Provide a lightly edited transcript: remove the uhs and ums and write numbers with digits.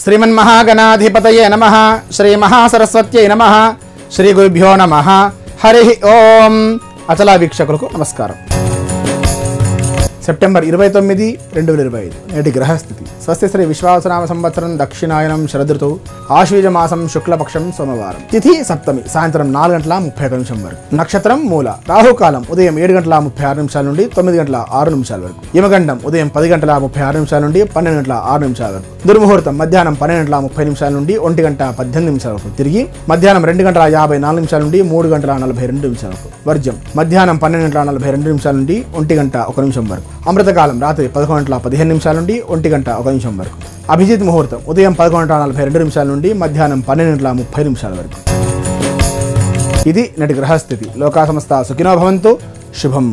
శ్రీమన్మహాగణాధిపతయే నమః శ్రీ మహాసరస్వత్యై నమః శ్రీ గురుభ్యో నమః హరి ఓం అచలా వీక్షకులకు నమస్కారం. సెప్టెంబర్ 29, 2025 నేటి గ్రహస్థితి. స్వస్తి శ్రీ విశ్వావసనామ సంవత్సరం దక్షిణాయనం శరదృతువు ఆశ్వీజ మాసం శుక్లపక్షం సోమవారం. తిథి సప్తమి సాయంత్రం 4:31 వరకు. నక్షత్రం మూల. రాహుకాలం ఉదయం 7:36 నుండి 9:06 వరకు. యమగండం ఉదయం 10:36 నుండి 12:06 వరకు. దుర్ముహూర్తం మధ్యాహ్నం 12:30 నుండి 1:18 వరకు. తిరిగి మధ్యాహ్నం 2:54 నుండి 3:42 వరకు. వర్జ్యం మధ్యాహ్నం 12:42 నుండి 1:01 వరకు. అమృతకాలం రాత్రి 11:15 నుండి 1:01 వరకు. అభిజిత్ ముహూర్తం ఉదయం 11:42 నుండి మధ్యాహ్నం 12:30 వరకు. ఇది నేటి గ్రహస్థితి. లోకా సమస్త సుఖినో భవంతు. శుభం.